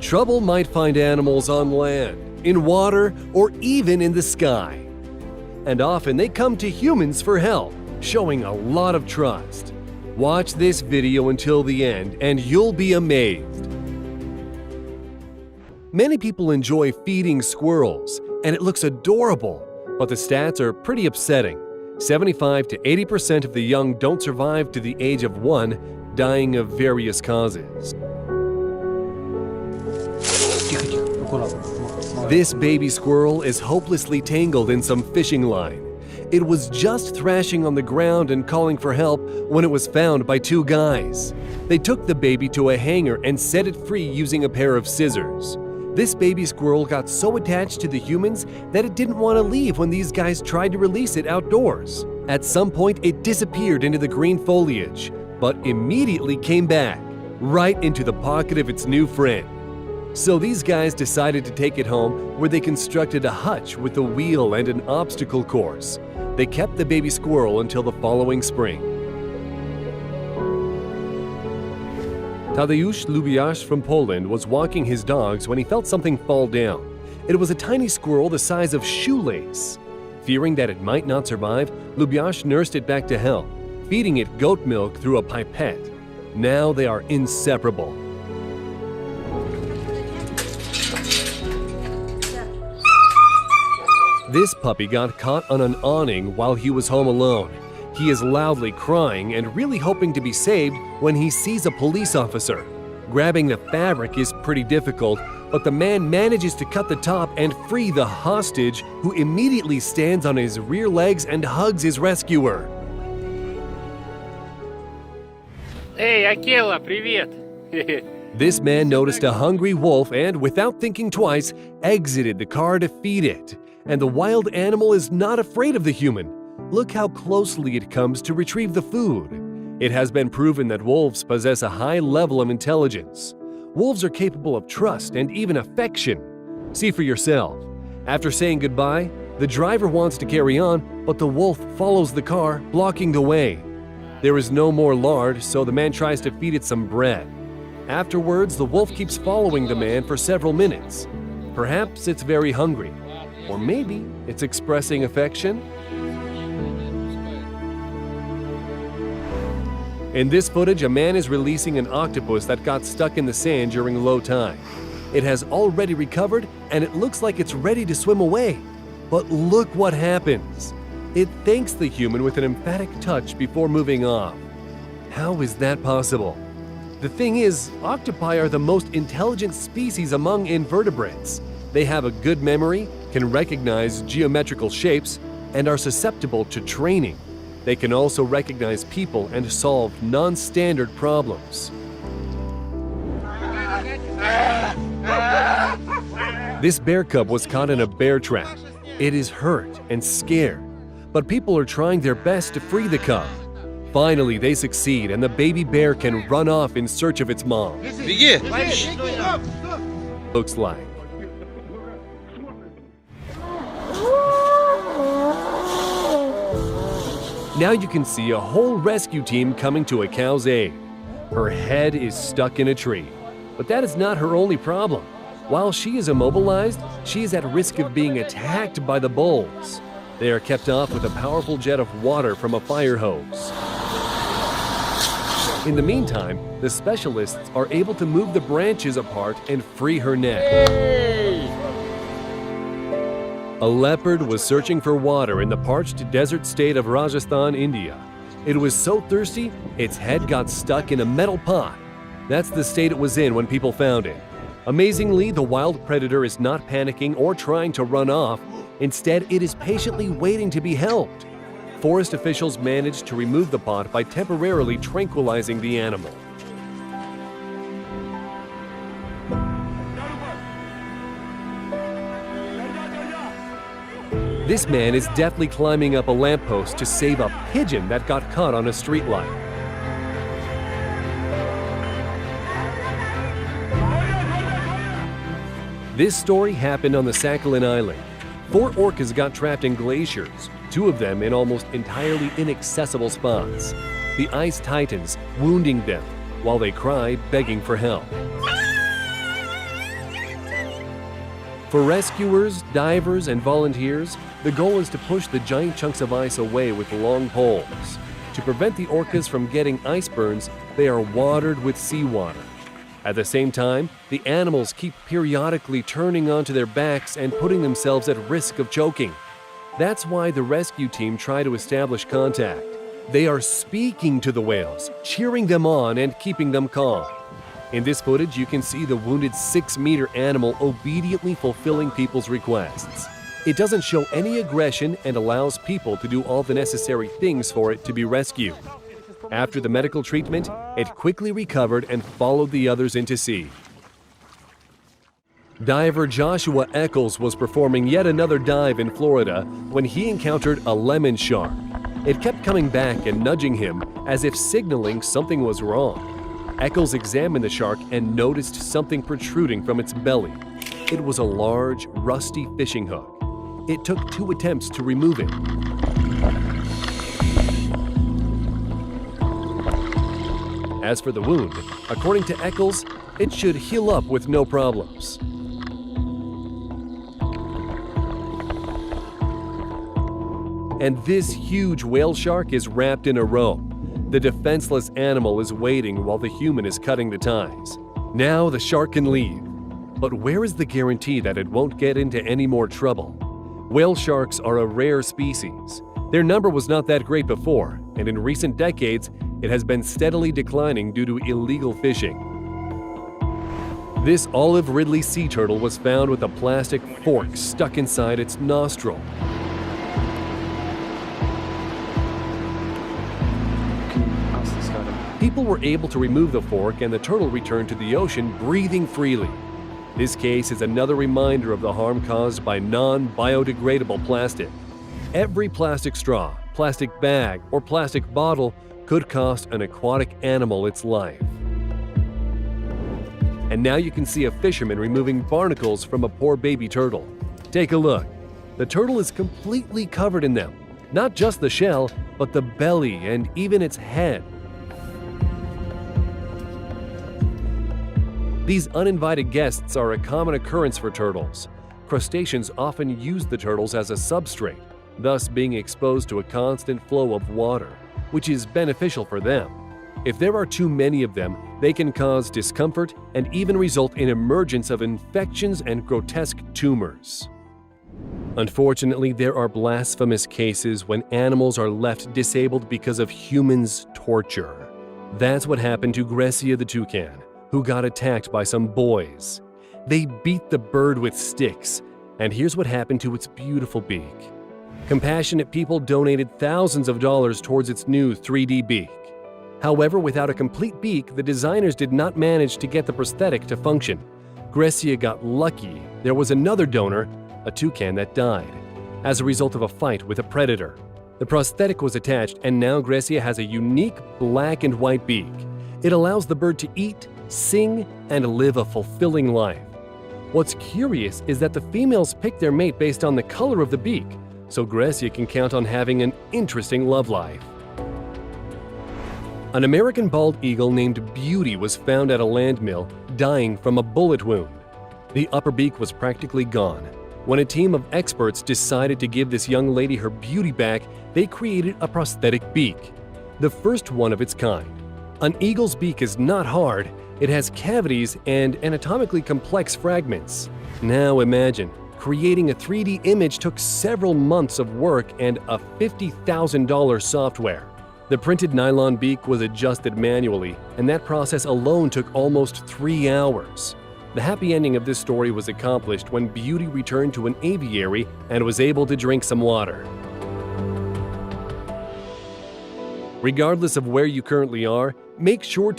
Trouble might find animals on land, in water, or even in the sky. And often they come to humans for help, showing a lot of trust. Watch this video until the end and you'll be amazed. Many people enjoy feeding squirrels, and it looks adorable, but the stats are pretty upsetting. 75 to 80% of the young don't survive to the age of 1, dying of various causes. This baby squirrel is hopelessly tangled in some fishing line. It was just thrashing on the ground and calling for help when it was found by 2 guys. They took the baby to a hanger and set it free using a pair of scissors. This baby squirrel got so attached to the humans that it didn't want to leave when these guys tried to release it outdoors. At some point, it disappeared into the green foliage, but immediately came back, right into the pocket of its new friend. So these guys decided to take it home, where they constructed a hutch with a wheel and an obstacle course. They kept the baby squirrel until the following spring. Tadeusz Lubiasz from Poland was walking his dogs when he felt something fall down. It was a tiny squirrel the size of shoelace. Fearing that it might not survive, Lubiasz nursed it back to health, feeding it goat milk through a pipette. Now they are inseparable. This puppy got caught on an awning while he was home alone. He is loudly crying and really hoping to be saved when he sees a police officer. Grabbing the fabric is pretty difficult, but the man manages to cut the top and free the hostage, who immediately stands on his rear legs and hugs his rescuer. Hey, Akela, привет! This man noticed a hungry wolf and, without thinking twice, exited the car to feed it. And the wild animal is not afraid of the human. Look how closely it comes to retrieve the food. It has been proven that wolves possess a high level of intelligence. Wolves are capable of trust and even affection. See for yourself. After saying goodbye, the driver wants to carry on, but the wolf follows the car, blocking the way. There is no more lard, so the man tries to feed it some bread. Afterwards, the wolf keeps following the man for several minutes. Perhaps it's very hungry. Or maybe it's expressing affection. In this footage, a man is releasing an octopus that got stuck in the sand during low tide. It has already recovered and it looks like it's ready to swim away. But look what happens. It thanks the human with an emphatic touch before moving off. How is that possible? The thing is, octopi are the most intelligent species among invertebrates. They have a good memory, can recognize geometrical shapes, and are susceptible to training. They can also recognize people and solve non-standard problems. This bear cub was caught in a bear trap. It is hurt and scared, but people are trying their best to free the cub. Finally, they succeed and the baby bear can run off in search of its mom. Looks like. Now you can see a whole rescue team coming to a cow's aid. Her head is stuck in a tree, but that is not her only problem. While she is immobilized, she is at risk of being attacked by the bulls. They are kept off with a powerful jet of water from a fire hose. In the meantime, the specialists are able to move the branches apart and free her neck. A leopard was searching for water in the parched desert state of Rajasthan, India. It was so thirsty, its head got stuck in a metal pot. That's the state it was in when people found it. Amazingly, the wild predator is not panicking or trying to run off. Instead, it is patiently waiting to be helped. Forest officials managed to remove the pot by temporarily tranquilizing the animal. This man is deftly climbing up a lamppost to save a pigeon that got caught on a streetlight. This story happened on the Sakhalin Island. 4 orcas got trapped in glaciers, 2 of them in almost entirely inaccessible spots. The ice tightens, wounding them, while they cry, begging for help. For rescuers, divers, and volunteers, the goal is to push the giant chunks of ice away with long poles. To prevent the orcas from getting ice burns, they are watered with seawater. At the same time, the animals keep periodically turning onto their backs and putting themselves at risk of choking. That's why the rescue team try to establish contact. They are speaking to the whales, cheering them on and keeping them calm. In this footage, you can see the wounded 6-meter animal obediently fulfilling people's requests. It doesn't show any aggression and allows people to do all the necessary things for it to be rescued. After the medical treatment, it quickly recovered and followed the others into sea. Diver Joshua Eccles was performing yet another dive in Florida when he encountered a lemon shark. It kept coming back and nudging him as if signaling something was wrong. Eccles examined the shark and noticed something protruding from its belly. It was a large, rusty fishing hook. It took 2 attempts to remove it. As for the wound, according to Eccles, it should heal up with no problems. And this huge whale shark is wrapped in a rope. The defenseless animal is waiting while the human is cutting the ties. Now the shark can leave. But where is the guarantee that it won't get into any more trouble? Whale sharks are a rare species. Their number was not that great before, and in recent decades, it has been steadily declining due to illegal fishing. This olive ridley sea turtle was found with a plastic fork stuck inside its nostril. People were able to remove the fork and the turtle returned to the ocean breathing freely. This case is another reminder of the harm caused by non-biodegradable plastic. Every plastic straw, plastic bag, or plastic bottle could cost an aquatic animal its life. And now you can see a fisherman removing barnacles from a poor baby turtle. Take a look. The turtle is completely covered in them. Not just the shell, but the belly and even its head. These uninvited guests are a common occurrence for turtles. Crustaceans often use the turtles as a substrate, thus being exposed to a constant flow of water, which is beneficial for them. If there are too many of them, they can cause discomfort and even result in emergence of infections and grotesque tumors. Unfortunately, there are blasphemous cases when animals are left disabled because of humans' torture. That's what happened to Grecia the toucan, who got attacked by some boys. They beat the bird with sticks, and here's what happened to its beautiful beak. Compassionate people donated thousands of dollars towards its new 3D beak. However, without a complete beak, the designers did not manage to get the prosthetic to function. Grecia got lucky. There was another donor, a toucan, that died as a result of a fight with a predator. The prosthetic was attached, and now Grecia has a unique black and white beak. It allows the bird to eat, sing, and live a fulfilling life. What's curious is that the females pick their mate based on the color of the beak, so Grecia can count on having an interesting love life. An American bald eagle named Beauty was found at a landmill, dying from a bullet wound. The upper beak was practically gone. When a team of experts decided to give this young lady her beauty back, they created a prosthetic beak, the first one of its kind. An eagle's beak is not hard. It has cavities and anatomically complex fragments. Now imagine, creating a 3D image took several months of work and a $50,000 software. The printed nylon beak was adjusted manually, and that process alone took almost 3 hours. The happy ending of this story was accomplished when Beauty returned to an aviary and was able to drink some water. Regardless of where you currently are, make sure to